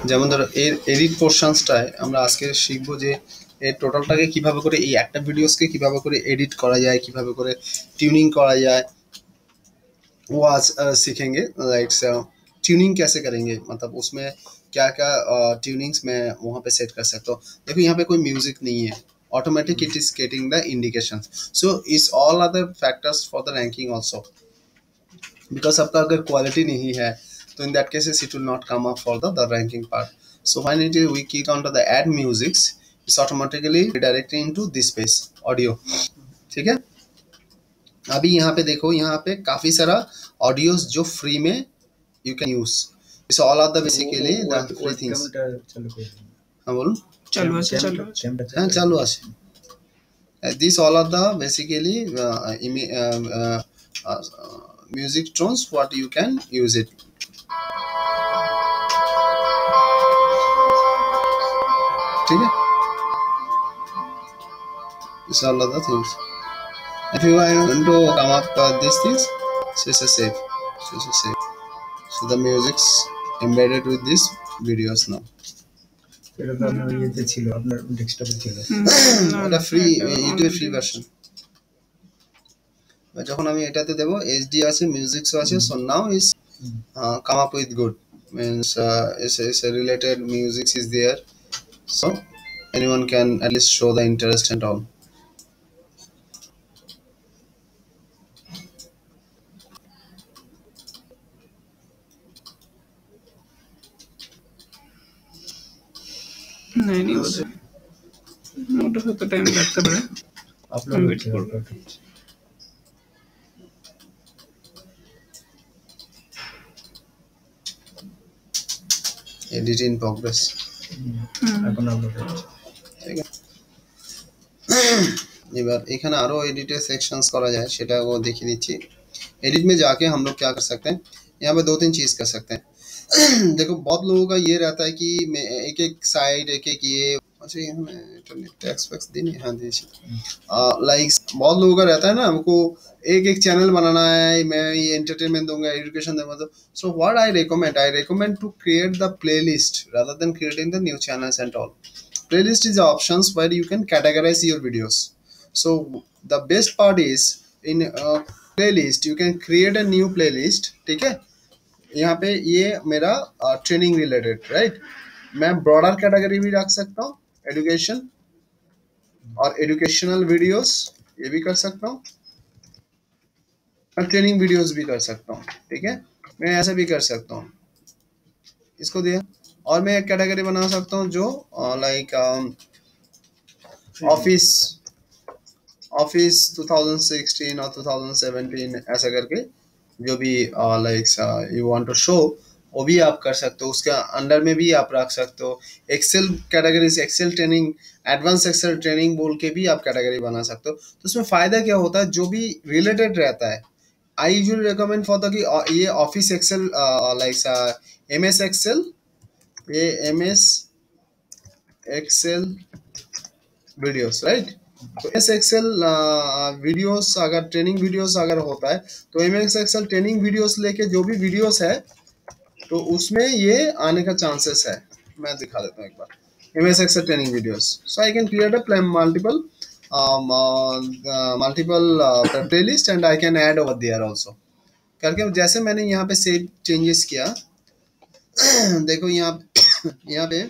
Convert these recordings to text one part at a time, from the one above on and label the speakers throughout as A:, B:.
A: যেমন ধরো এর এডিট পোর্শনসটায় আমরা আজকে শিখবো যে এই টোটালটাকে কিভাবে করে এই একটা ভিডিওসকে কিভাবে করে এডিট করা যায়, কিভাবে করে টিউনিং करा जाए, वो आज सीखेंगे। लाइक ट्यूनिंग कैसे करेंगे, मतलब उसमें क्या क्या ट्यूनिंग्स मैं वहाँ पे सेट कर सकता हूँ। देखो यहाँ पे कोई म्यूजिक नहीं है, automatic it is getting the indication. So is all other factors for the ranking also, because आपका अगर क्वालिटी नहीं है तो in that cases it will not come up for the ranking part. So when it we click on the add musics, it's automatically redirecting into this page audio. ठीक है, अभी यहाँ पे देखो, यहाँ पे काफी सारा ऑडियोज जो फ्री में you can use. It's all are the basically the free things. हाँ बोलूं,
B: चालू আছে চালু
A: हाँ चालू আছে। These all are the basically music tones what you can use it। ठीक है, these all are the things। If you want to come up these things, so it's a save, so it's a save, so the music's embedded with these videos now।
C: এটা তো আপনার ইয়েতে ছিল, আপনার ডেস্কটপে ছিল,
A: এটা ফ্রি, ইউটিউব ফ্রি ভার্সন। যখন আমি এটাতে দেব এইচডি আছে, মিউজিকস আছে, so now is come up with good, means it's a related music is there, so anyone can at least show the interest and all।
B: नहीं नहीं होता, ওটা হয়তো টাইম লাগতে পারে।
C: আপলোড করতে
A: एडिट इन प्रोग्रेस।
C: এখন আপলোড হচ্ছে।
A: ঠিক আছে, এবার এখানে আরো एडिटेड सेक्शंस करा जाए, সেটা वो देख দিচ্ছি। एडिट में जाके हम लोग क्या कर सकते हैं, यहाँ पे दो तीन चीज कर सकते हैं। देखो बहुत लोगों का ये रहता है कि मैं एक एक साइड एक एक ये, अच्छा यहाँ में इंटरनेट टैक्स वैक्स देनी, हाँ दीजिए। लाइक बहुत लोगों का रहता है ना, हमको एक एक चैनल बनाना है, मैं ये एंटरटेनमेंट दूंगा, एजुकेशन दूंगा, तो so what I recommend to create the playlist rather than creating the new channels and all. Playlist is the options where you can categorize your videos. So the best part is in playlist you can create a new playlist। ठीक है, यहाँ पे ये मेरा training related, right, मैं broader category भी रख सकता हूँ, एजुकेशन और एजुकेशनल वीडियोस ये भी कर सकता हूँ, और ट्रेनिंग वीडियोस भी कर सकता हूँ। ठीक है, मैं ऐसे भी कर सकता हूँ, इसको दिया, और मैं एक कैटेगरी बना सकता हूँ जो लाइक ऑफिस 2016 और 2017 ऐसा करके जो भी like you want to show, वो भी आप कर सकते हो, उसके अंडर में भी आप रख सकते हो। Excel categories, Excel training, advance Excel training बोल के भी आप कैटेगरी बना सकते हो। तो उसमें फ़ायदा क्या होता है, जो भी रिलेटेड रहता है, I usually recommend for the कि ये office Excel like MS Excel, ये MS एक्सेल वीडियोस, राइट। तो MS एक्सेल वीडियोस अगर ट्रेनिंग वीडियोस अगर होता है तो MS एक्सेल ट्रेनिंग वीडियोस लेके जो भी वीडियोस है तो उसमें ये आने का चांसेस है। मैं दिखा देता हूँ एक बार MS Excel training videos. So I can create a multiple playlist and I can add over there also करके, जैसे मैंने यहाँ पे सेव चेंजेस किया। देखो यहाँ पे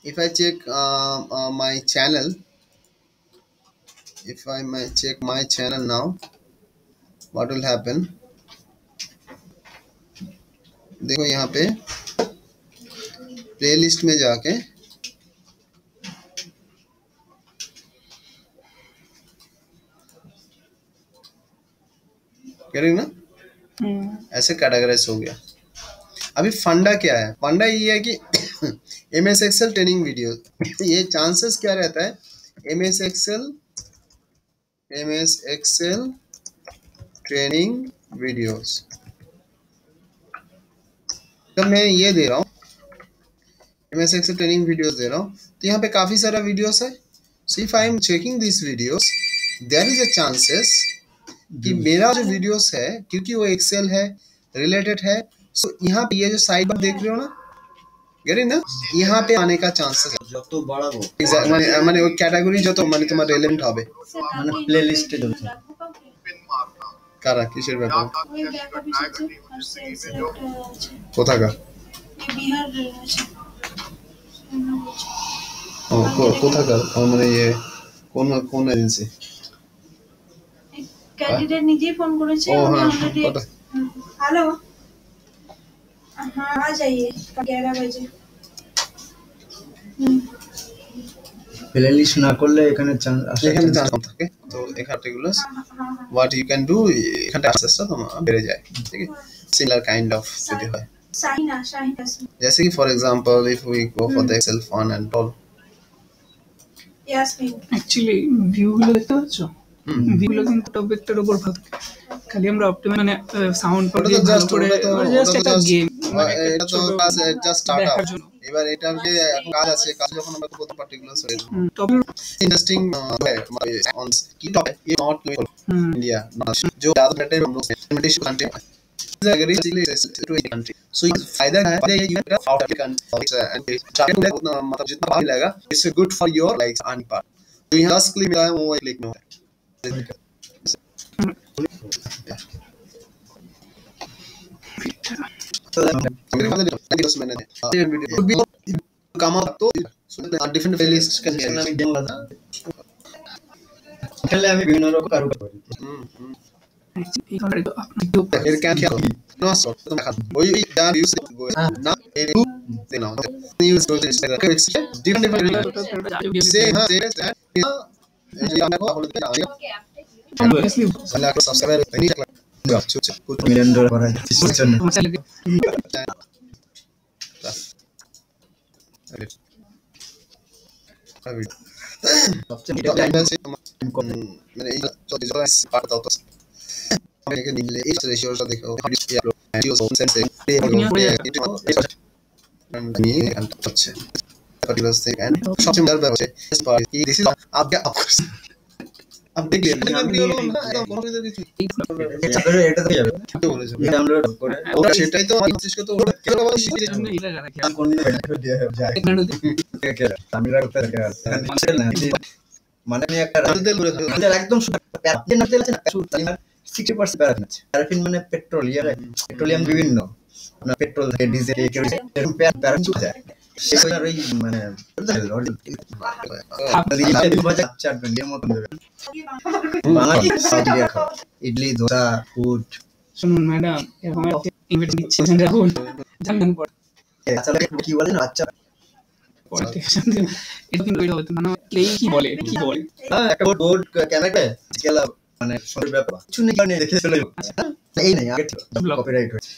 A: if I check my channel, if I check my channel now, what will happen, देखो यहाँ पे प्लेलिस्ट में जाके करेंगे ना, ऐसे कैटेगराइज हो गया। अभी फंडा क्या है, फंडा ये है कि MS एक्सेल ट्रेनिंग वीडियो, ये चांसेस क्या रहता है, MS एक्सेल ट्रेनिंग वीडियोस, जब मैं ये दे रहा हूँ MS एक्सेल ट्रेनिंग वीडियोस दे रहा हूँ तो यहाँ पे काफी सारा वीडियोस है। So if I am checking this videos, there is a chances कि मेरा जो वीडियोस है, क्योंकि वो एक्सेल है रिलेटेड है, सो यहाँ पे ये जो साइड बार देख रहे हो ना, गेटिंग ना यहाँ पे आने का चांसेस
C: যত বাড়াবো
A: एग्जैक्ट माने वो कैटेगरी जो तो माने तुम्हारे रेलेवेंट হবে
C: মানে প্লে লিস্টে চলছে
A: কারা কিসের ব্যাপারে
D: ওই দেখা পিছিয়েছে আর সেলস একটা আছে
A: কোথাকার
D: বিহার আছে
A: ও কোথাকার মানে ये কোন কোন এজেন্সি
D: कैंडिडेट নিজেই ফোন করেছে
A: ও
D: উনি
A: হ্যাঁ
D: অলরেডি
A: ওটা
D: हेलो हाँ आ जाइए 11 बजे
C: প্লে লিস্ট না করলে এখানে চান্স আসে
A: এখানে চান্স কম থাকে তো এখানে গুলো व्हाट यू कैन डू এখানে অ্যাক্সেসটা তোমার বেড়ে যায় ঠিক আছে সিমিলার কাইন্ড অফ যদি হয়
D: शाहीन
A: जैसे कि for example if we go for the Excel fun and all
D: Yasmin
B: actually view গুলো দেখতে পাচ্ছ ভিউ গুলো কিন্তু টপিকটার উপর ভালো খালি আমরা অপটিমাইজ মানে সাউন্ড
A: ওটা তো জাস্ট
B: জাস্ট একটা গেম
A: এটা তো কাজ জাস্ট স্টার্ট আপ এবার এটার যে এখন কাজ আছে কাজ যখন আমরা করব particular sorry
B: topic
A: interesting on की टॉपिक ये नॉट इंडिया जो ज्यादा बेटर हम लोग इम्प्लीमेंटेशन कंट्री अगर टू कंट्री सो फायदा है ये ये आउट ऑफ कंट्री एंड चाहे मतलब जितना बाहर लगेगा it's good for your like earning part तो यहां 10 क्लिक मिला है वो एक क्लिक में मेरे ख्याल से वीडियोस मैंने वीडियो भी काम आप तो डिफरेंट प्लेलिस्ट कैन बी
C: আমি ডেমো দাদা খেলে আমি বিভিন্ন রকম কারুকাজ করি
A: এর ক্যান क्या नो सॉट तो मैं वही यार यूज ना ए टू देना यूज टू इंस्टाग्राम के डिफरेंट से हां से ये मैं को बोल दिया लाख सब्सक्राइबर नहीं लगता कुछ
C: মিলিয়ন ডলার করা যায় জন্য সবচেয়ে
A: मैंने जो पार्ट था तो मैंने के नीले इस रेशियो से देखो वीडियो सेंस ये अच्छा पर्टिकुलर थिंग एंड सबसे मजेदार बात है इस बार कि दिस इज आप क्या अब देख लिया मैं वीडियो लो ना एकदम কোনো কিছু
C: এটা তো যাবে ডাউনলোড করে
A: ওটা সেটাই তো মানুষকে তো ওটা কেন আবার শিখে
C: কোন দিন ভিডিও দিয়ে যায় আমি রাখতে না মানে আমি একটা একদম আপনি না তেল আছে না 60% প্যারাফিন আছে প্যারাফিন মানে পেট্রোলিয়াম বিভিন্ন না পেট্রোল থেকে ডিজেল এরকম প্যারাফিন যায় সেটা ওই মানে ইডলি দোসা ফুড
B: শুনুন ম্যাডাম এরকম ইনভাইট দিচ্ছেন রাহুল জানেন পর
C: কি বলেন আচ্ছা
B: পলিটিশিয়ান এটা কিন্তু এটা হতো মানে কি বলে
C: একটা বোর্ড ক্যামেরা গেল মানে সব ব্যাপার কিছু নেই কারণে দেখে চলে এই নাই আগে কপিরাইট হচ্ছে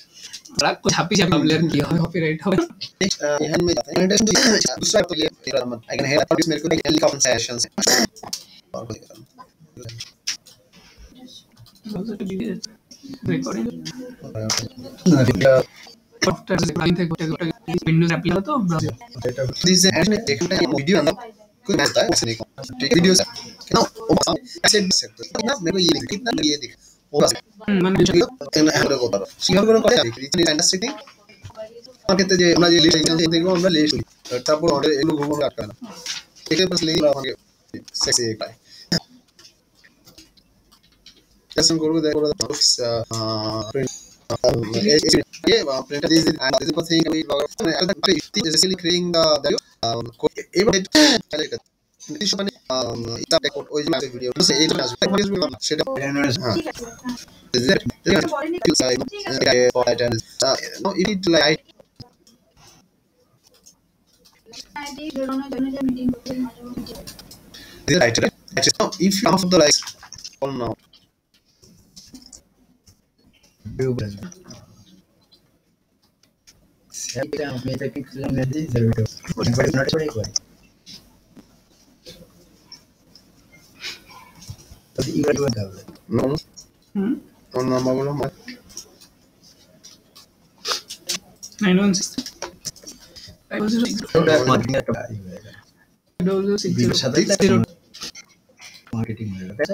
B: রাগ को छापी ভাবলে আর কি হবে कॉपीराइट হবে
A: यहाँ में दूसरा तो ले तेरा मत आई कैन हेयर प्रोड्यूस मेरे को एक हेली कंपनसेशन से और कोई करना
B: रिकॉर्डिंग आफ्टर से लाइन थे गोटे विंडोज ऐप लगा तो ब्राउज़र
A: दिस एंड देखना ये वीडियो ना कोई होता है उसने ठीक वीडियो से ना ऐसे दिख सकते ना मेरे को ये कितना ये दिख
B: মানে
A: আমরা কথা বলো কিভাবে করে করে দেখি ইন্ডাস্ট্রি থিং মার্কেটে যে আমরা যে লিস্ট এখানে দেখবো আমরা লিস্ট তারপর অর্ডার এগুলো ঘুরে আটকায় না এটার পাস লিঙ্ক আমাকে সেক্সি পায় कैसे करोगे देखो ये printer is and this is thing we basically creating the even this one এটা রেকর্ড ওই যে ভিডিও এটা আসবে সেটা হ্যাঁ no if it like this right now if you have the like all now
C: Siapa yang punya teknik film nanti zero itu. Boleh not boleh kau. Tapi ini dua dah.
A: no on nama bola mat
B: 916
C: Sudah marketing atau marketing mana?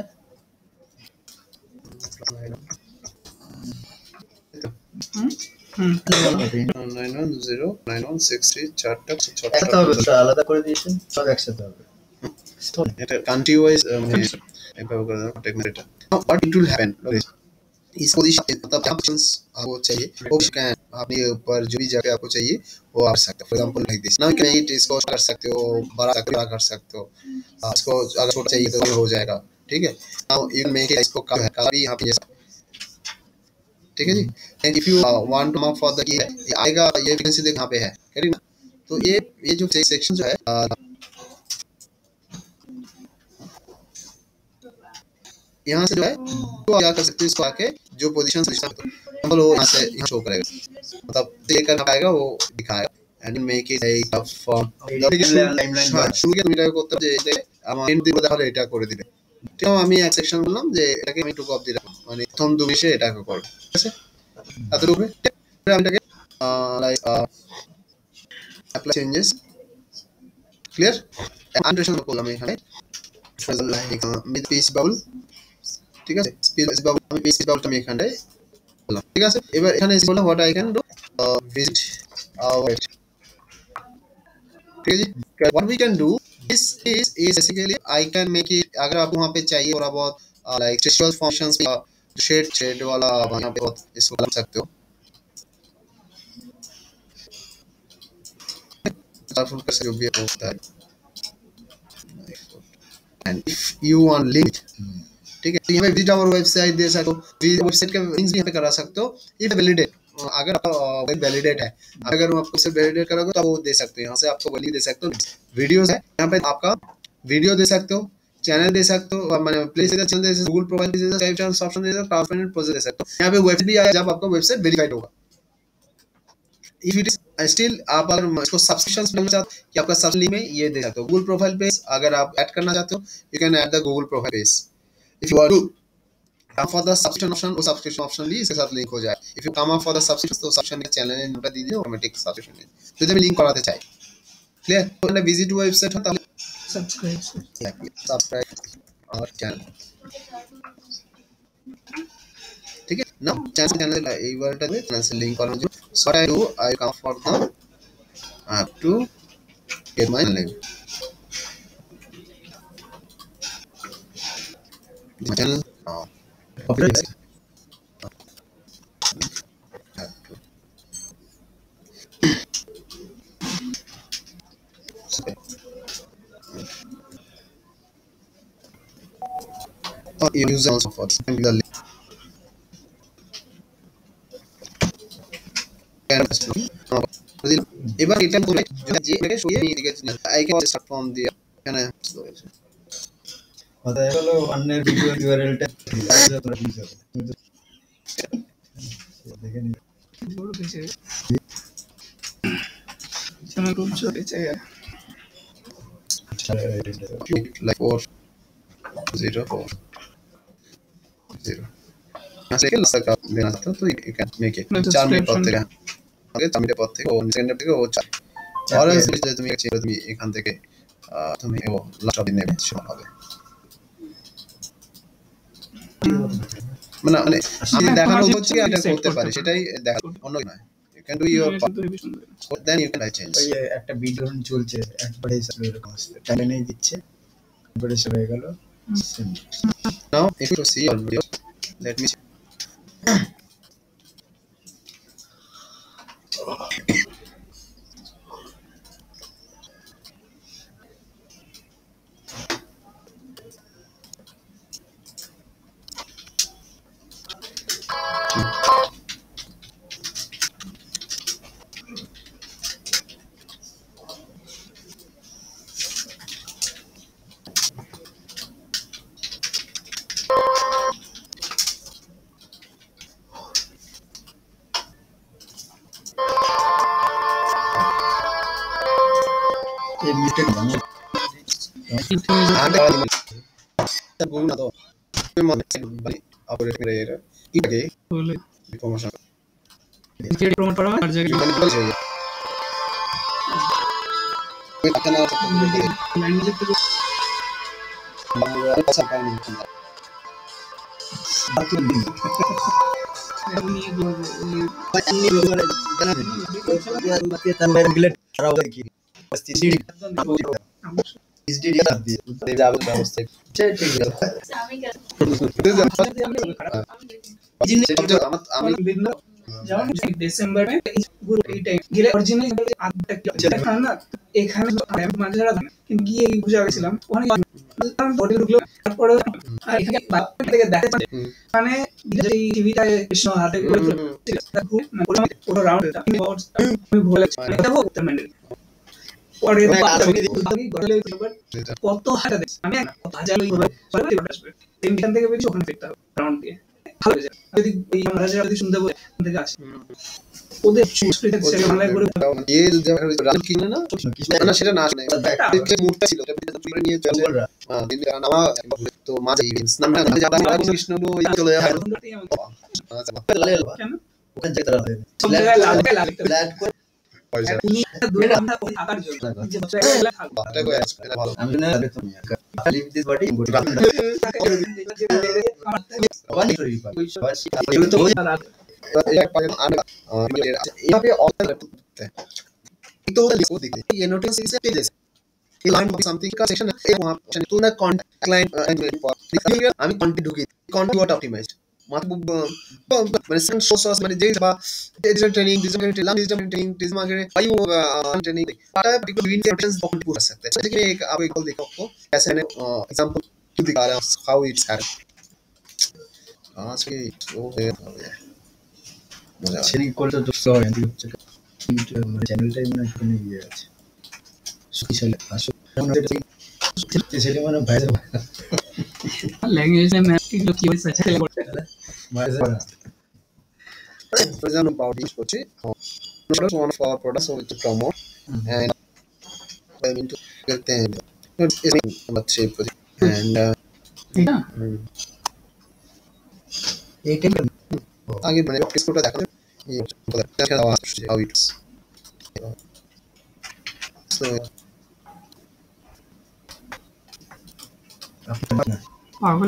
A: 910916 চারটা
C: একসাথে হবে তো, আলাদা করে দিয়েছেন, সব একসাথে হবে।
A: এটা কান্ট্রি ওয়াইজ এভাবে করে দেন কন্ট্যাক্ট এটা व्हाट इट विल हैपन इस पोजीशन मतलब ऑप्शंस आपको चाहिए वो कैन अपने ऊपर जो भी जगह आपको चाहिए वो आप सकते हो for example like this now can it इसको कर सकते हो बड़ा कर सकते हो इसको अगर छोटा चाहिए तो ये हो जाएगा ठीक है नाउ यू मेक इट इसको काफी यहां पे ठीक है जी and if you want to mark for the की आएगा ये फ्रीक्वेंसी देख यहां पे है करेक्ट ना तो ये जो सेक्शन जो है यहाँ से जो है तो क्या कर सकते हो इसको आके जो पोजीशन सिलेक्ट वो यहाँ से यहाँ शो करेगा मतलब क्लिक करना पाएगा वो दिखाएगा and make it like form শুরু কে তুমি এটা করতে যে আমার এন্ড দিব তাহলে এটা করে দিবে ঠিক আছে আমি এক সেকশন বললাম যে এটাকে আমি টু কপি দিলাম মানে প্রথম দুই মিশে এটাকে করব ঠিক আছে এতটুকু আমি এটাকে লাইক অ্যাপ্লাই চেঞ্জেস ক্লিয়ার অ্যান্ড্রেশন করলাম এখানে লাইক মিড পিস বাউল ঠিক আছে স্পিস বাবু আমি পিস বাবুটা আমি এখানে বললাম ঠিক আছে এবার এখানে এসে বললাম what I can do visit wait ठीक है जी what we can do this is basically I can make it अगर आपको वहां पे चाहिए थोड़ा बहुत लाइक टेक्सचुअल फंक्शंस का शेड वाला यहां पे बहुत इसको कर सकते हो कलरफुल कर सकते हो भी होता है and if you want link ठीक है तो यहाँ पे विजिट आवर वेबसाइट दे सकते हो वेबसाइट का लिंक्स भी यहाँ पे करा सकते हो इफ वैलिडेट अगर आपका वेब वैलिडेट है अगर हम आपको सिर्फ वैलिडेट करोगे तो वो दे सकते हो यहाँ से आपको वैल्यू दे सकते हो वीडियोस है यहाँ पे आपका वीडियो दे सकते हो चैनल दे सकते हो मैंने प्ले से चैनल दे सकते हो गूगल प्रोफाइल दे सकते हो टाइप चैनल ऑप्शन दे सकते हो ट्रांसपेरेंट प्रोसेस दे सकते हो यहाँ पे वेबसाइट भी आया जब आपका वेबसाइट वेरीफाइड होगा इफ इट इज स्टिल आप अगर इसको सब्सक्रिप्शंस लेना चाहते हो कि आपका सब्सक्रिप्शन में ये दे सकते हो गूगल प्रोफाइल पेज अगर आप ऐड करना चाहते हो you can add the Google profile page if you want to come for the subscription option वो subscription option भी इसके साथ लिंक हो जाए if you come up for the subscription तो subscription में चैनल ने नोटा दीजिए ऑटोमेटिक सब्सक्रिप्शन है तो जब लिंक कराते चाहिए क्लियर तो ना विजिट वेबसाइट होता है सब्सक्राइब और चैनल ठीक है ना चैनल এই ওয়ার্ডটা দিয়ে चैनल से लिंक করানো যায় so I do I come for the to get my link channel you use also for the link এবার এটা বলে যে এটাকে শুয়ে নিয়ে গেছে I can start from the এখানে
C: কথা হলো অন্যের ভিডিও ইউআরএলটা তোমরা প্লিজ দেখে নিন
B: বড় পেছে আমার রুম ছোট चाहिए
A: like 404 ऐसे के लसा का देना चाहता तो you can make it 4 minute পর থেকে আগে 4 মিনিট পর থেকে ও সেকেন্ড থেকে ও 4 और इसलिए তুমি তুমি এখান থেকে তুমি ও লাস্ট দিন নেবে শুরু হবে মানে আমি দেখানো হচ্ছে এটা করতে পারি সেটাই দেখা অন্য নয় you can do your part then you can change
C: ওই একটা ভিডিও চলছে একবারে সাপ্লাই এরকম আসছে টাইমে দিচ্ছে একবারে শুরু হয়ে গেল
A: now if you see your video let me
C: ये म्यूटेड बनो
A: Google ना तो बनी ऑपरेट में रहेगा ये
B: बोले
A: प्रमोशन
B: ये प्रमोट पड़ा हर जगह
A: बनी बोल चाहिए कोई पता ना
B: लैंग्वेज पे
A: पसंद पाए नहीं
C: बाकी दिन
B: নিয়ে করবো
C: अन्य लोगों ने जाना नहीं बात ये तन मेरे गिलेट खड़ा होगा कि बस सीडी सीडी कर दिए
A: এই যে আবেদন ব্যবস্থা
C: ठीक है जिन
A: আমি
B: যেমন ডিসেম্বর পুরো এই টাইম গেলে অরিজিনাল আটটা কি না এখানে আমি মাঝে ছাড়া কিন্তু গিয়ে বুঝে গেছিলাম ওখানে বডি ঢুকলো তারপরে আর এখানে থেকে দেখে মানে এই টিভিটা কৃষ্ণ হাতে পুরো রাউন্ড আমি ভুলে এটা বলতে মানে পরে কত হাতে আমি হাজার তিনখান থেকে বেশি ওখানে ফিরতে হবে রাউন্ড দিয়ে ভালো যায় যদি এই মহারাজা যদি শুনতে বলে থেকে আসে ওদের সংস্কৃতি সেরেমনি করে
A: ये राम की ना ना সেটা না শুনে একটা মুডটা ছিল ওটা পুরো নিয়ে চলে দিন নামা তো মা যাই নাম না যারা কৃষ্ণ নো চলে যায় আচ্ছা
C: ले लो
B: কেন
C: ওখান থেকে তারা
B: সব জায়গায় লাগে
C: ল্যাড করে
A: পয়সা
B: উনি দুই ঘন্টা ওই থাকার জন্য যে বাচ্চাগুলো থাকবে
A: এটা কই আছে এটা ভালো
C: আমি না আগে তুমি leave this body in body one story पर ये तो
A: एक पागल आने यहाँ पे ऑल है एक तो लिखो देखिए ये नोटिस से पेजेस ये लाइन में समथिंग का सेक्शन है वहां तू ना कांटेक्ट क्लाइंट एंड देखिए আমি কন্টেন্ট ঢুকি কন্টেন্ট ওয়াট অপটিমাইজড মানে সেন সোর্স মানে যে বা ডিজিটাল ট্রেনিং आयु ट्रेनिंग बिल्कुल विन सेंटेंस बहुत पूरा सकते हैं देखिए एक आप एक देखो आपको ऐसे मैंने एग्जांपल दिखा रहा हूं हाउ इट्स हैपन आज के वो है মজা
C: ছেড়ি করতে তো সব এন্ড হচ্ছে চ্যানেল টাইম না কোনো ইয়ে আছে সুবিশাল আসলে ছেড়ি মানে ভাইরা
B: ল্যাঙ্গুয়েজ में এগুলো কি হইছে ছেলে করতে
C: ভাইরা
A: for example about this project one of our products so to promote and I mean to get them is about shape and
B: এটা
C: এই টাইম
A: आगे मैंने किसको देखा ये देखा how it's so
B: পাগল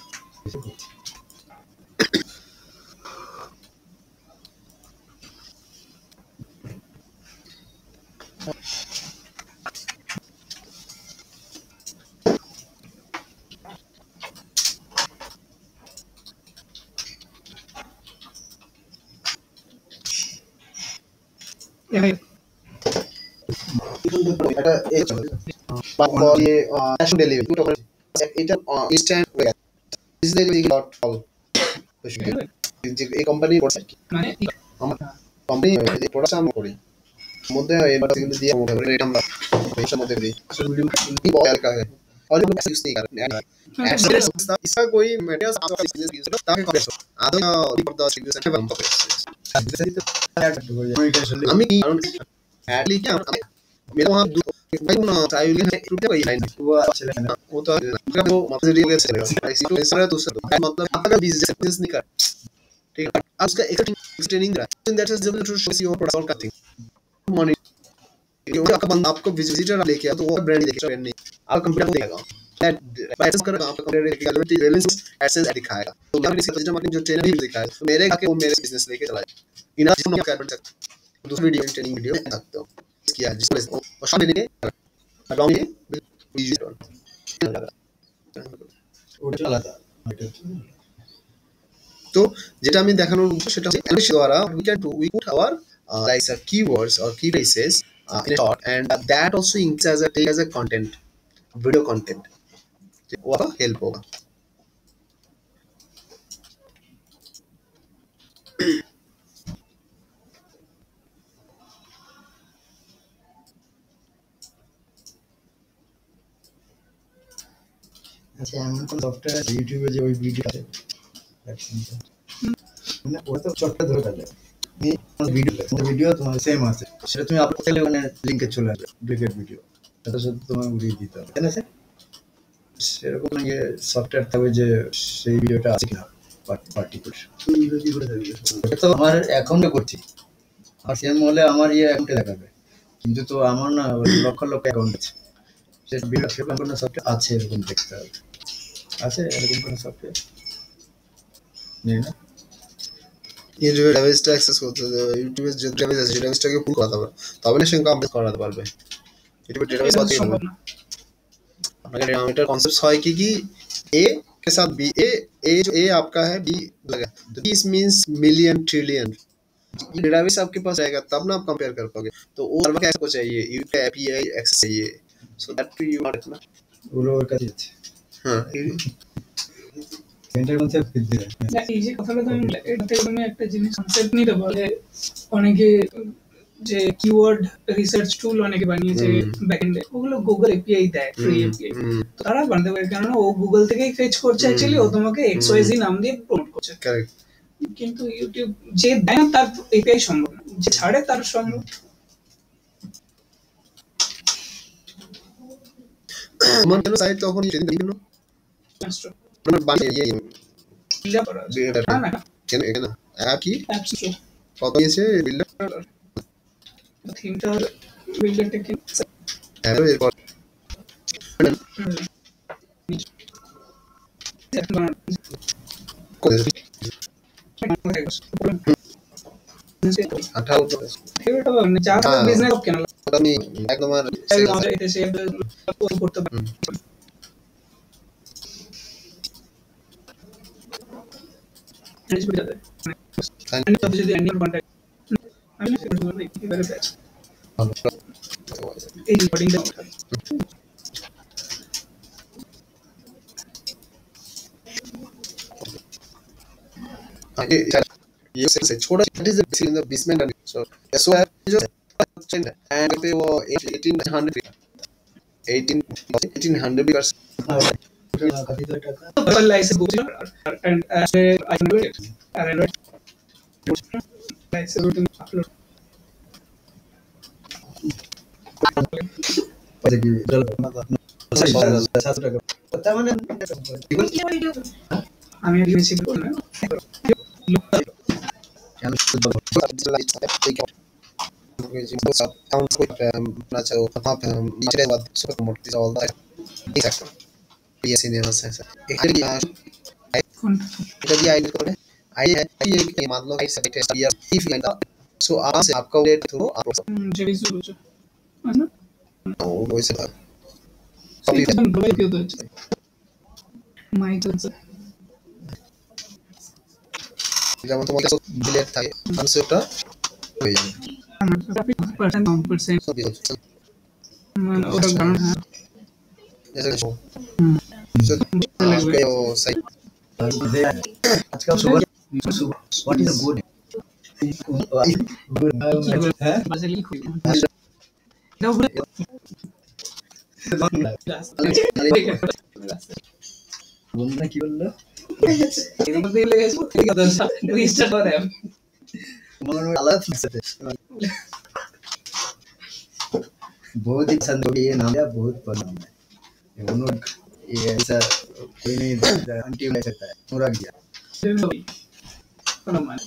A: এটা এই চলে ये कैश डेलीवरी टू এটা ইনস্ট্যান্ট হয়ে গেছে this is the dot all এই কোম্পানি
B: মানে
A: আমার কোম্পানি এই প্রোডাকশন আমি করি মধ্যে এবার কিন্তু দিয়ে মোটা করে রেট আমরা পয়সা মধ্যে দিই ये बहुत का है और ये यूज नहीं कर रहे हैं इसका कोई मटेरियल आपका बिजनेस यूज करो ताकि कर सको आदो रिपोर्ट द डिस्ट्रीब्यूशन है हमको আমি एटली क्या मेरे वहां भाई ना चाहिए है रुपया कोई है
C: वो चले ना
A: वो तो वो मतलब रियल चलेगा ऐसी तो ऐसा तो मतलब आपका बिजनेस नहीं कर ठीक है अब उसका एक्सटेंडिंग रहा है दैट इज जब टू शो योर प्रोडक्ट और कटिंग मनी क्योंकि आपका बंदा आपको विजिटर लेके आया तो वो ब्रांड देखेगा ब्रांड नहीं आप कंपनी को देगा दैट पैसेस करेगा आपका कंपनी रिलेवेंट रेलेवेंस एसेस दिखाएगा तो मैं किसी डिजिटल मार्केटिंग जो ट्रेनर भी दिखाएगा तो मेरे आके वो मेरे बिजनेस लेके चला जाए इन आप क्या कर सकते दूसरी वीडियो ट्रेनिंग वीडियो देख सकते हो किया जिसको और शाम देने लॉन्ग ये वीडियो
C: ওটা আলাদা
A: তো যেটা আমি দেখানোর উদ্দেশ্য সেটা হচ্ছে অ্যানালিসিস দ্বারা we put our like keywords or key phrases in a short and that also includes as a content video content वो हेल्प होगा
C: আচ্ছা এমন কোন সফটওয়্যার আছে ইউটিউবে যে ওই ভিডিও আছে মানে ওটা তো চটটা ধরে ফেলে ভিডিও তোমার সেম আছে সেটা তুমি আপলোড করলে মানে লিংকে চলে আসবে ডুপ্লিকেট ভিডিও এটা শুধু তোমার উড়িয়ে দিতে হবে তাই না স্যার সেরকম ইয়ে সফটওয়্যার থাকবে যে সেই ভিডিওটা আছে কিনা পার্টিকুলার এটা তো আমার অ্যাকাউন্টে করছি আর সেম হলে আমার ইয়ে অ্যাকাউন্টে দেখাবে কিন্তু তো আমার না লক্ষ লক্ষ অ্যাকাউন্ট আছে সেটা ভিডিও সেরকম কোনো সফটওয়্যার আছে এরকম দেখতে হবে আছে এরকম কোনো সফটওয়্যার নেই না
A: ইউটিউবে ডেটাবেসটা অ্যাক্সেস করতে হবে, ইউটিউবে যে ডেটাবেস আছে সেই ডেটাবেসটাকে পুল করাতে হবে, তবে না সে কমপ্লিট করাতে পারবে। ইউটিউবে ডেটাবেস
B: এটা
A: হতেই হবে।
B: সম্ভব না।
A: আপনাকে डेनोमिनेटर कॉन्सेप्ट है कि ए के साथ बी, ए जो ए आपका है बी लगा, तो बी मींस मिलियन ट्रिलियन, ये डेटाबेस आपके पास आएगा तब ना आप कंपेयर कर पाओगे। तो वो सर्वर का आपको चाहिए, यूके एपीआई एक्सेस चाहिए, सो दैट यू नॉट इतना।
C: ওগুলো ওর কাছে আছে
A: हाँ
C: সেন্টার কনসেপ্ট দিতে
B: না, এই যে কথাটা তুমি বললে, এটা থেকে তুমি একটা জিনিস কনসেপ্ট নিতে পারো। অনেকে যে কিওয়ার্ড রিসার্চ টুল অনেকে বানিয়েছে ব্যাকএন্ডে, ওগুলো গুগল এপিআই দেয়, ফ্রি এপিআই। তো তারা বানাতে পারে, কারণ ও গুগল থেকেই ফেচ করছে, অ্যাকচুয়ালি ও তোমাকে এক্সওয়াইজি নাম দিয়ে প্রমোট করছে।
A: करेक्ट।
B: কিন্তু ইউটিউব যে দেয় না তার এপিআই সম্ভব না, যে ছাড়ে তার সম্ভব।
A: আমার কেন সাইট তখন ট্রেনিং দিই কেন আমার বানিয়ে
B: না না,
A: কেন কেন অ্যাপ কি
B: অ্যাপস স্টোর
A: কত নিয়েছে বিল্ডার
B: থিমটা বিল্ডারটা কি
A: হ্যাঁ এরপর আঠারো
B: বিজনেস কেন
A: আমি একদম আর
B: করতে পারি। যদি অ্যানিমাল কন্টাক্ট আমি এই রেকর্ডিংটা
A: ये से छोटा it is the in the basement and so so है जो चेंज एंड पे वो 1800 1800 भी कर
C: কাটি তো টাকা
B: Well, I said Google and I know it. And I know it. I said to upload.
C: পয়সা কি টাকা তার মানে
B: আমি বেশি বল না
A: सो आराम से आपका वेट थ्रू
B: जेडी शुरू है ना
A: वैसे
B: एकदम डबल क्यों तो माइक तो
A: যেমন তোমাকে ডিলেট থাকে কনসেপ্টটা হয়ে যাবে
B: परसेंट
A: সব কিছু
B: মানে ওটা গান হ্যাঁ
A: जैसे आपके वो सही
C: আজকাল সুবহ व्हाट इज अ गुड হ্যাঁ
B: बस लिख हुई ना बोले
C: বন্ধুরা কি বললো
B: এর মধ্যে লেগে গেছে ঠিক আছে রিস্টার্ট করে
C: তোমার আলাদা ফিক্সতে बहुत ही पसंद होगी ये नाम है बहुत पसंद है उन्होंने ये ऐसा कोई नहीं आंटी ले सकता है पूरा गया
B: কোনো মানে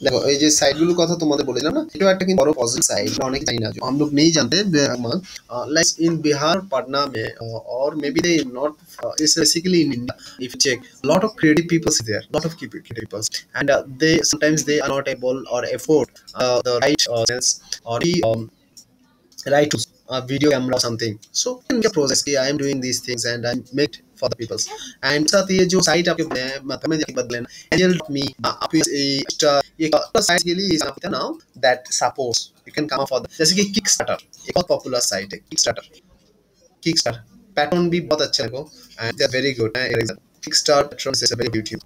A: देखो ये जो साइट गुलो কথা তোমাদের বলেছিলাম না এটা একটা কিন্তু বড় পজিটিভ साइड অনেক জানি না हम लोग नहीं जानते लाइक इन बिहार पटना में और may be they not it's basically in India if you check lot of creative people is there lot of creative people and they sometimes they are not able or afford the right sense or the right to video camera or something so in the process I am doing these things and I make for the peoples and साथ ये जो site आपके मतलब में जाके बदले ना angel.me आप एक्स्ट्रा ये साइट के लिए इसका पता now that supports you can come up for जैसे कि Kickstarter एक बहुत पॉपुलर साइट है Kickstarter पैटर्न भी बहुत अच्छा है को and they are very good Kickstarter is a very YouTube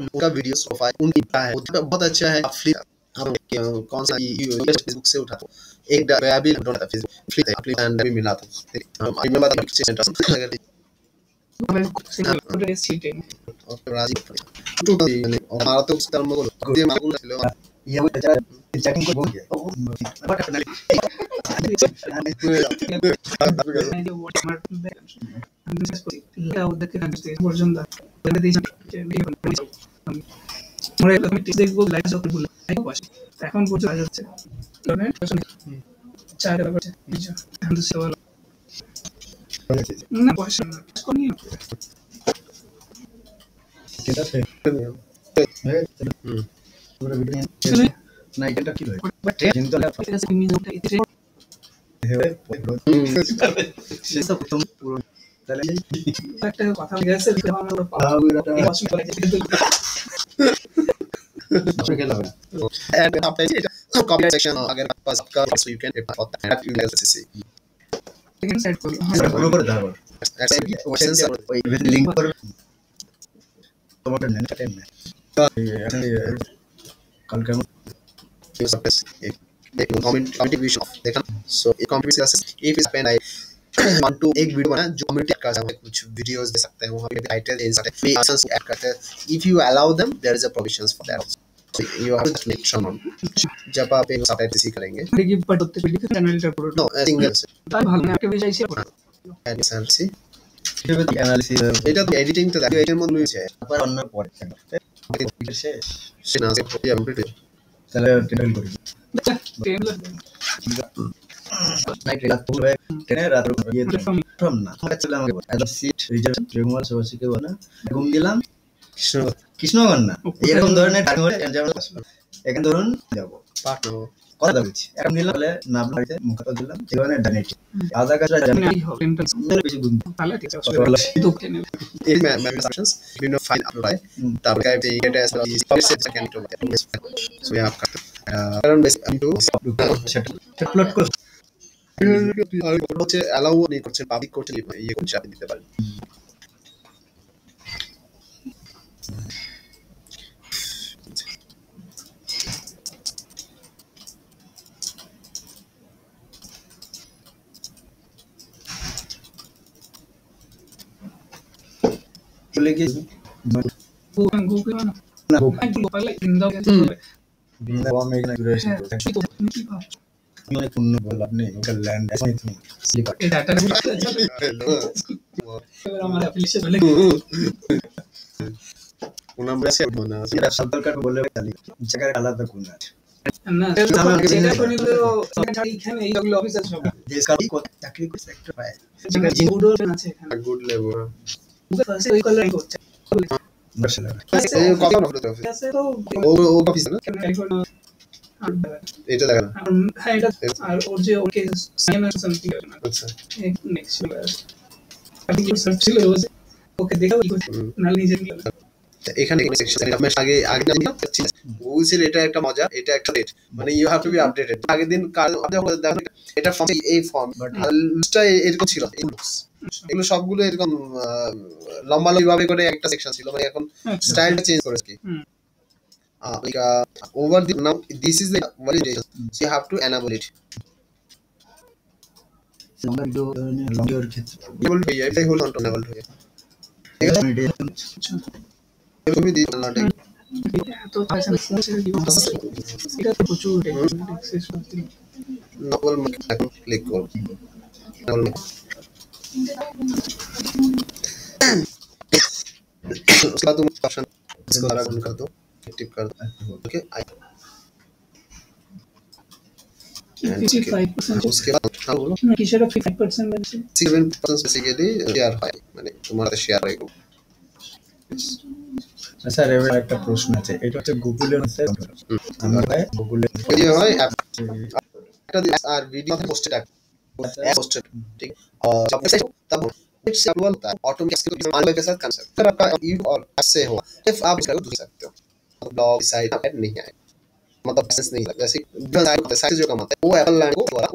A: उनका वीडियोस प्रोफाइल उनका है बहुत अच्छा है फ्री हम कौन सा फेसबुक से उठा तो एक अभी डोंट था फेसबुक फ्री था फ्री एंड भी मिला था आई रिमेंबर द सेंटर अगर
B: ड्रेस सीटिंग
A: और राजी तो हमारा तो उस तरह में ये मांगू ना चलो
C: ये वो चैटिंग को बोल गया बट
B: जो व्हाट्सएप या उधर के कंटेस्ट वर्जन दा बंदे देश মোরে আমি টিস দেখবো লাইভ যখন বললাম লাইভ আসে এখন পর্যন্ত আজ হচ্ছে মানে চার ব্যাপার আছে বুঝছো এখন তো সেবা না পয়সা না কোনি
C: কেটা ফেল পুরো ভিডিও না এটা কি হয় বাট কিন্তু সেটা প্রথম পুরো তাহলে
B: একটা কথা গেছে আমার
C: আপনার খেলা হবে
A: and after it comment section अगर आपके पास आपका so you can that you guys see
B: set করি
C: পুরো করে দাও
A: questions
C: ওই লিংক করে তোমার নেট টাইম না কালকে एक कमेंट ऑफ देखा सो एक comment classes if is pen I want to एक वीडियो बना जो कम्युनिटी का है कुछ वीडियोस दे सकते हैं वहां पे टाइटल दे सकते हैं फ्री आंसर्स ऐड करते हैं if you allow them there is a provisions for that so you have to make sure on जब आप एक सबटाइटल सी करेंगे
B: দেখি পড়তে পেলি চ্যানেলটা পুরো
A: no सिंगल से
B: তাই ভালো না একটা বিষয় ছিল
A: एडिशन सी
C: অ্যানালিসিস
A: এটা তো এডিটিং তো লাগে এর মধ্যে রয়েছে
C: তারপর অন্য পরে শেষ
A: সে না সে কপি আপডেট
C: তাহলে টেবিল করি নাইট রাত পুরো ট্রেনে রাত ইয়ে ফ্রম না আমরা চলে আমাকে বল এজ সিট রিজার্ভ রেগুলার সবাইকে বল না ঘুম দিলাম কৃষ্ণগঞ্জা এরকম ধরনের টাইম হলে যেমন এখানে ধরুন যাব
A: পার্ট
C: কথা বলছি এখন দিলাম বলে না আপনাকে মুখটা দিলাম এই ধরনের ডানেট আধা কাজটা জানি বেশি ঘুম
B: তাহলে ঠিক আছে তো কেন
A: in member options you know find apply তারপর গাইড এটা as well as publish second to so we have cut কারণ বেস into
C: সেটা প্লট করে
A: হচ্ছে অ্যালাউ নেই করছে পাবলিক করতে ইয়ে করছে আপনি দিতে পারেন
C: বলে কি
B: গুগল না
C: না
B: পারলে ইন্দাও গেছে
C: বিনা আমি এখানে ঘুরে এসে
B: তো কি ভাব
C: অনেক পূর্ণ বল আপনি ওটা ল্যান্ড এসে তুমি স্লিপার
B: এই ডাটাটা আমার অ্যাপ্লিকেশন বলে
A: ওনার মধ্যে আছে মনে আছে
C: এটা সরকার বলে চালি জায়গার আলাদা কোন আছে
B: না যেটা কোনি তো এখানে এইগুলো অফিসার সব
C: দেশ কালি কত চাকরি করে সেক্টর পায়
B: গুডো আছে এখানে
A: গুড লেভেল
B: গুগল ফার্স্ট ওই কলার করছে
C: বসলে
A: এই কপি অফ করতে হবে
B: আছে তো
A: ও কপি না এটা দেখা না
B: হ্যাঁ এটা আর ওর যে ওকে সাইন সামথিং
A: আচ্ছা
B: নেক্সট আর্টিকেল সার্চ ছিল ওকে দেখা না নিজে
A: এখানে কোন সেকশন আমি আগে আগে না বুঝছিল এটা একটা মজা এটা একটা ডেট মানে you have to be updated আগের দিন কাল আপনি দেখেন এটা ফর্ম এই ফর্ম বাট লুকসটা এরকম ছিল এই লুকস এগুলো সবগুলো এরকম লম্বা ভাবে করে একটা সেকশন ছিল মানে এখন স্টাইলটা চেঞ্জ করেছে কি like over the now this is the validation so you have to enable it
C: লম্বা ভিডিও লম্বার ক্ষেত্রে
A: enable হয়ে যায় এটাই হলো enable হয়ে যায় ঠিক আছে তুমি দিন না ঠিক
B: তো পাশে এটা তো প্রচুর অ্যাক্সেস করতে
A: नॉवल में क्लिक करो नॉवल में उसके बाद तुम ऑप्शन इसको सारा बंद कर दो एक्टिव कर दो ओके आई
B: 55%
A: उसके बाद हाँ बोलो
B: ना किसी का 55% बचे
A: 7% बेसिकली शेयर है মানে তোমার শেয়ার হয়ে
C: স্যার এবার একটা প্রশ্ন আছে এটা হচ্ছে গুগলের মধ্যে আমরা গুগলে
A: ये है একটা আর ভিডিও में पोस्टेड है पोस्टेड ठीक और जब तब इट्स अप्रूवल होता है ऑटोमेटिक मानव के साथ कंसेप्ट अगर आपका यू और ऐसे हो इफ आप इसको दूर सकते हो ब्लॉग साइट ऐड नहीं आए मतलब बेसिस नहीं लगता जैसे साइट जो कमाते हैं वो एप्पल लैंड को द्वारा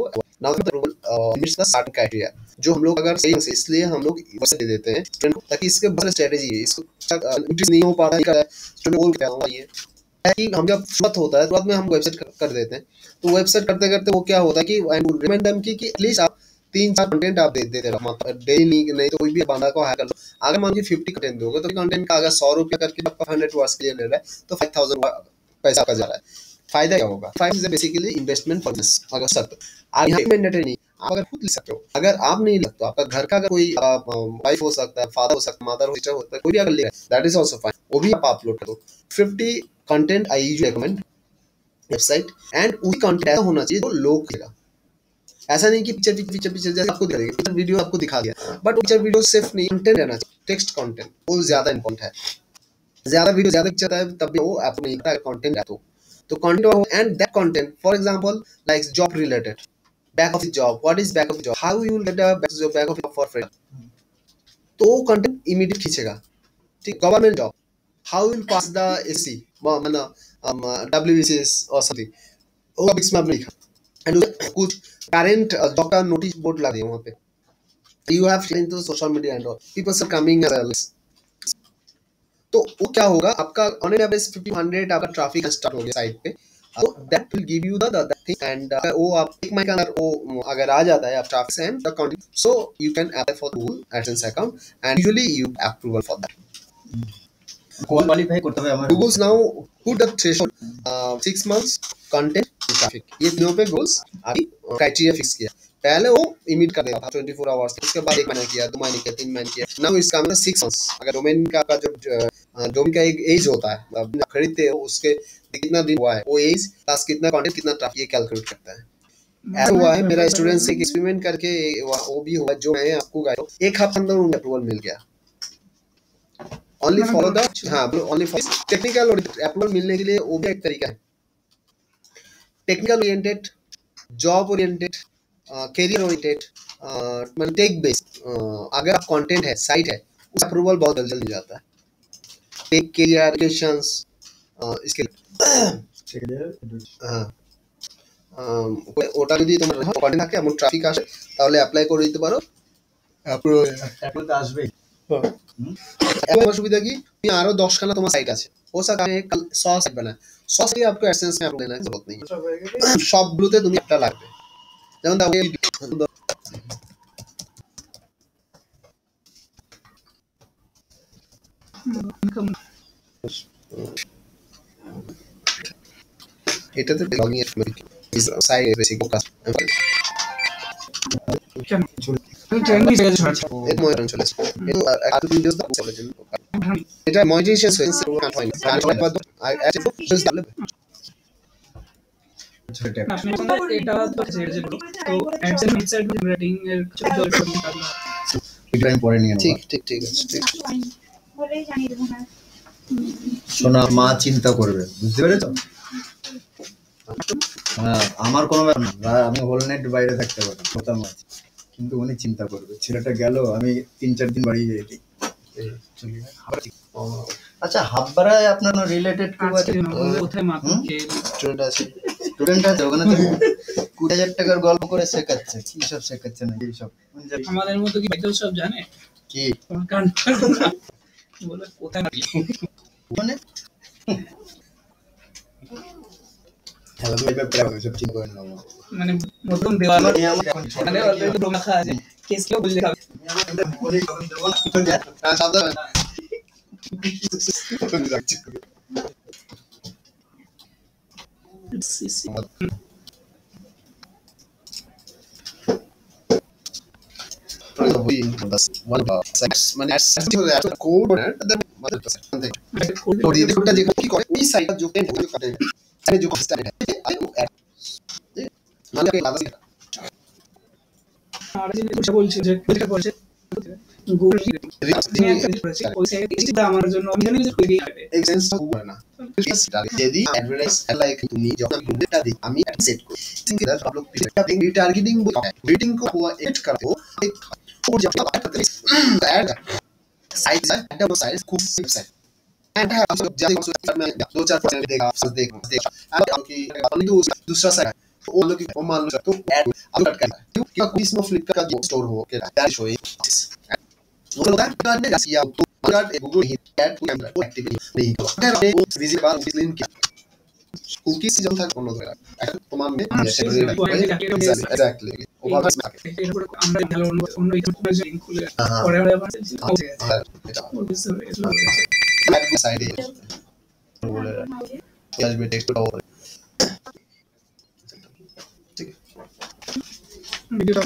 A: now the rule meets the starting criteria जो हम लोग अगर सही से इसलिए हम लोग वैसे दे देते हैं स्टूडेंट को ताकि इसके बहुत स्ट्रेटजी है इसको इंक्रीज नहीं हो पा रहा है स्टूडेंट बोल क्या होगा ये कि हम जब शुरुआत होता है शुरुआत में हम वेबसाइट कर देते हैं तो वेबसाइट करते करते वो क्या होता है कि रिकमेंड देम कि एटलीस्ट आप 3-4 कंटेंट आप दे देते रहो मतलब डेली नहीं तो कोई भी बंदा को हायर कर लो अगर मान लीजिए 50 कंटेंट दोगे तो कंटेंट का अगर 100 रुपया करके आपका 100 वर्ड्स के लिए ले रहा है तो 5000 पैसा आपका जा रहा है फायदा क्या होगा five is basically investment for this अगर सर आप यहाँ मैंडेटरी नहीं आप अगर खुद लिख सकते हो अगर आप नहीं लिखते आपका घर का अगर कोई वाइफ हो सकता है फादर हो सकता है मदर हो सिस्टर होता है कोई भी अगर लिख रहा है दैट इज आल्सो फाइन वो भी आप अपलोड कर दो 50 content I usually recommend website and उसी कंटेंट ऐसा होना चाहिए जो लोग करेगा ऐसा नहीं कि पिक्चर जैसे आपको दिखाएगा पिक्चर वीडियो आपको दिखा दिया बट पिक्चर वीडियो सिर्फ नहीं कंटेंट रहना चाहिए टेक्स्ट कंटेंट वो ज्यादा इंपॉर्टेंट है ज्यादा वीडियो ज्यादा खींचाता है तब भी वो आपको मिलता है कंटेंट है तो content and that content for example like job related back of the job what is back of the job how you will get a back of for free तो वो कंटेंट इमीडिएट खींचेगा ठीक government job how will pass the SC मतलब WBCS और something वो अब इसमें आपने लिखा एंड कुछ करंट जॉब का नोटिस बोर्ड ला दिया वहाँ पे you have into social media and all people are coming as तो वो क्या होगा आपका ऑन एन एवरेज 50-100 आपका ट्रैफिक स्टार्ट हो गया साइट पे तो that will give you the thing and वो आप एक महीने के अंदर वो अगर आ जाता है आप traffic and the content so you can apply for Google AdSense account and usually you approval for that
C: qualify करते হবে আমার
A: Google's now put the threshold 6 months content traffic ये तीनों पे Google's अभी क्राइटेरिया फिक्स किया पहले वो इमिट कर देता था 24 आवर्स उसके बाद 1 महीना किया 2 महीने किया 3 महीने किया नाउ इसका मतलब 6 मंथ्स अगर डोमेन का जो डोमेन का एक एज होता है मतलब खरीदते हो उसके कितना दिन हुआ है वो एज प्लस कितना कंटेंट कितना ट्रैफिक ये कैलकुलेट करता है ऐसा हुआ है मेरा स्टूडेंट से एक एक्सपेरिमेंट करके वो भी हुआ जो मैं आपको गाया एक हफ्ते अंदर उन्हें अप्रूवल मिल गया ओनली फॉलो द हाँ ओनली फॉर टेक्निकल और अप्रूवल मिलने के लिए वो भी एक तरीका है technical oriented job oriented career oriented मतलब टेक बेस्ड अगर आप कंटेंट है साइट है उस अप्रूवल बहुत जल्दी मिल जाता है टेक कैरियर एप्लीकेशंस इसके
C: ঠিক আছে
A: হ্যাঁ ওটা যদি তোমার কন্টেন্ট থাকে এমন ট্রাফিক আসে তাহলে অ্যাপ্লাই করে দিতে পারো অ্যাপ্রুভ
C: এখন তো আসবেই
A: এখন সুবিধা কি তুমি আরো 10 খানা তোমার সাইট আছে हो सकता है कल 100 साइट बनाए 100 से आपको एडसेंस में अप्रूव लेना की जरूरत नहीं है সবগুলোতে তুমি একটা লাগবে যেমন দাও এটাতে লগইন এর সাইট বেসিক ফোকাস
B: কেন ট্রেন্ডিং জায়গা ছড়াচ্ছে
A: এর ময়দান চলেছে কিন্তু এত ভিডিওস দাও চলে জন্য এটা মনিটাইজেশন হয়েছে পুরো হয় না আর পর জাস্ট ডাবল
B: এটা তো ছেড়ে যে তো অ্যাডসেন্স ওয়েবসাইট জেনারেটিং এর ছোট ছোট কাজ
C: এটা আমি পরে নিয়ে নেব
A: ঠিক ঠিক ঠিক আছে ঠিক
D: বলেই জানিয়ে দেবো হ্যাঁ
C: সোনা মা চিন্তা করবে বুঝতে পেরেছো হ্যাঁ আমার কোনো ব্যাপার না আমি হোল নাইট বাইরে থাকতে পারি কথা মাছ কিন্তু উনি চিন্তা করবে ছেলেটা গেল আমি 3-4 দিন বাড়ি যাই চলে আচ্ছা হাবড়ায় আপনার রিলেটেড কেউ আছে
B: কোথায় মাধ্যমিক
A: স্টুডেন্ট আছে
C: স্টুডেন্ট আছে ওখানে তো 20,000 টাকার গল্প করে শেখাচ্ছে কি সব শেখাচ্ছে না এই সব
B: আমাদের মতো কি বাইদল সব জানে
C: কি
B: কান বলে কোথায়
C: মানে হ্যালো ভাই প্রায় সব ঠিক করে নাও
B: মানে নতুন দেওয়াল
C: আমি আমাকে এখন ছোট
B: মানে অলরেডি ডোমা খা আছে কেস কেউ বললে খাবে
A: সাবধান one of sex মানে কোড then मतलब something तो ये देखो देखो की करे इस साइड जो पेन जो करते हैं सारे जो स्टाइल है মানে के आवाज
B: আর যে কিছু বলছে যে যেটা বলছে গুগল ওই সাইডে আমার জন্য আমি জানি যে কই যাবে
A: एक सेंस हुआ ना यदि एडवर्टाइज लाइक তুমি যখন ভিডিওটা দিই আমি সেট করি सिंगल आप लोग टारगेटिंग रेटिंग को हुआ एड करते हो एक और जब आप करते हैं ऐड साइज है डबल साइज खूब साइज एंड है आप ज्यादा में 2-4% देगा आप देगा आपकी ओनली दूसरा साइड वो लोग को मान लो तो ऐड आप कट करना क्योंकि कोई इसमें फ्लिपकार्ट का स्टोर हो के दैट शो वो लोग कार्ड में या तो card Google hit add camera को एक्टिवेट नहीं करो अगर आपने वो विजिट बार लिंक किया कुकीज जब तक बंद होगा এখন তোমার মে এক্স্যাক্টলি ওভারঅল মার্কেট
B: আমরা ভালো অন্য ইউটিউবে লিংক খুলে পরে আমরা
A: সাইডে বলে আসবে টেক্সট ওভার
B: ভিডিওটা